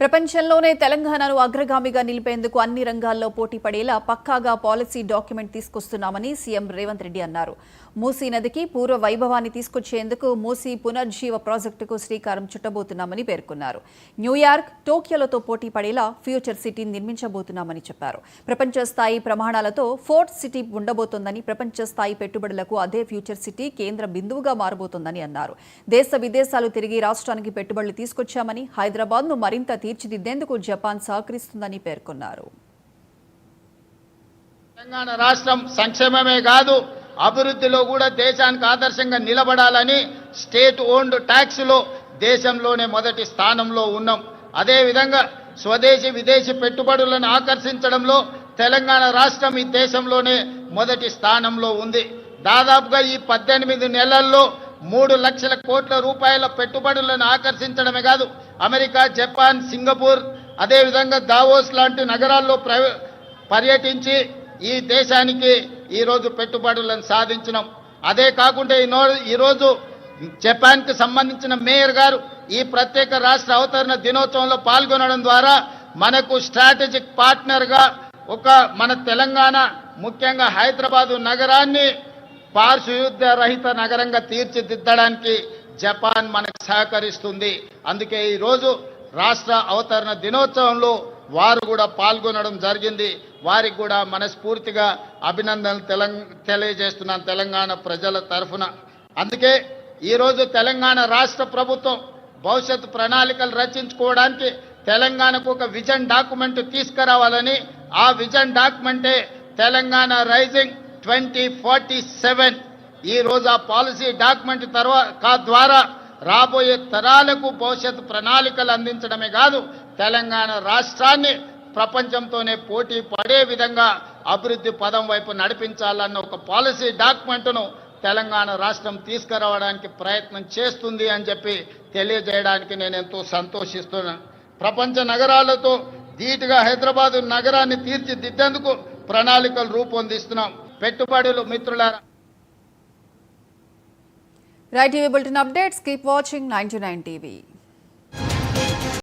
ప్రపంచంలోనే తెలంగాణను అగ్రగామిగా నిలిపేందుకు అన్ని రంగాల్లో పోటీ పడేలా పక్కాగా పాలసీ డాక్యుమెంట్ తీసుకొస్తున్నామని సీఎం రేవంత్ రెడ్డి అన్నారు. మూసీ నదికి పూర్వ వైభవాన్ని తీసుకొచ్చేందుకు మూసీ పునర్జీవ ప్రాజెక్టుకు శ్రీకారం చుట్టబోతున్నామని పేర్కొన్నారు. న్యూయార్క్, టోక్యోలతో పోటీ పడేలా ఫ్యూచర్ సిటీని నిర్మించబోతున్నామని చెప్పారు. ప్రపంచ స్థాయి ప్రమాణాలతో ఫోర్త్ సిటీ ఉండబోతోందని, ప్రపంచ స్థాయి పెట్టుబడులకు అదే ఫ్యూచర్ సిటీ కేంద్ర బిందువుగా మారబోతోందని అన్నారు. దేశ విదేశాలు తిరిగి రాష్ట్రానికి పెట్టుబడులు తీసుకొచ్చామని, హైదరాబాద్ను మరింత తీర్చిదిద్దేందుకు జపాన్ సహకరిస్తుందని పేర్కొన్నారు. తెలంగాణ రాష్ట్రం సంక్షేమమే కాదు, అభివృద్ధిలో కూడా దేశానికి ఆదర్శంగా నిలబడాలని స్టేట్ ఓన్డ్ ట్యాక్స్ లో దేశంలోనే మొదటి స్థానంలో ఉన్నాం. అదేవిధంగా స్వదేశీ విదేశీ పెట్టుబడులను ఆకర్షించడంలో తెలంగాణ రాష్ట్రం ఈ దేశంలోనే మొదటి స్థానంలో ఉంది. దాదాపుగా ఈ 18 నెలల్లో 3 లక్షల కోట్ల రూపాయల పెట్టుబడులను ఆకర్షించడమే కాదు, అమెరికా, జపాన్, సింగపూర్, అదేవిధంగా దావోస్ లాంటి నగరాల్లో పర్యటించి ఈ దేశానికి ఈరోజు పెట్టుబడులను సాధించినాం. అదే కాకుండా ఈరోజు జపాన్కి సంబంధించిన మేయర్ గారు ఈ ప్రత్యేక రాష్ట్ర అవతరణ దినోత్సవంలో పాల్గొనడం ద్వారా మనకు స్ట్రాటజిక్ పార్ట్నర్గా మన తెలంగాణ, ముఖ్యంగా హైదరాబాదు నగరాన్ని పారిశుద్ధ్య రహిత నగరంగా తీర్చిదిద్దడానికి జపాన్ మనకు సహకరిస్తుంది. అందుకే ఈరోజు రాష్ట్ర అవతరణ దినోత్సవంలో వారు కూడా పాల్గొనడం జరిగింది. వారికి కూడా మనస్ఫూర్తిగా అభినందనలు తెలియజేస్తున్నాను తెలంగాణ ప్రజల తరఫున. అందుకే ఈరోజు తెలంగాణ రాష్ట్ర ప్రభుత్వం భవిష్యత్తు ప్రణాళికలు రచించుకోవడానికి తెలంగాణకు ఒక విజన్ డాక్యుమెంట్ తీసుకురావాలని, ఆ విజన్ డాక్యుమెంటే తెలంగాణ రైజింగ్ 2047. ఈ రోజు ఆ పాలసీ డాక్యుమెంట్ ద్వారా రాబోయే తరాలకు భవిష్యత్తు ప్రణాళికలు అందించడమే కాదు, తెలంగాణ రాష్ట్రాన్ని ప్రపంచంతోనే పోటీ పడే విధంగా అభివృద్ధి పదం వైపు నడిపించాలన్న ఒక పాలసీ డాక్యుమెంట్ను తెలంగాణ రాష్ట్రం తీసుకురావడానికి ప్రయత్నం చేస్తుంది అని చెప్పి తెలియజేయడానికి నేను ఎంతో సంతోషిస్తున్నాను. ప్రపంచ నగరాలతో ధీటుగా హైదరాబాదు నగరాన్ని తీర్చిదిద్దేందుకు ప్రణాళికలు రూపొందిస్తున్నాం. పెట్టుబడులు మిత్రులారా. Right TV Bulletin updates. Keep watching 99 TV.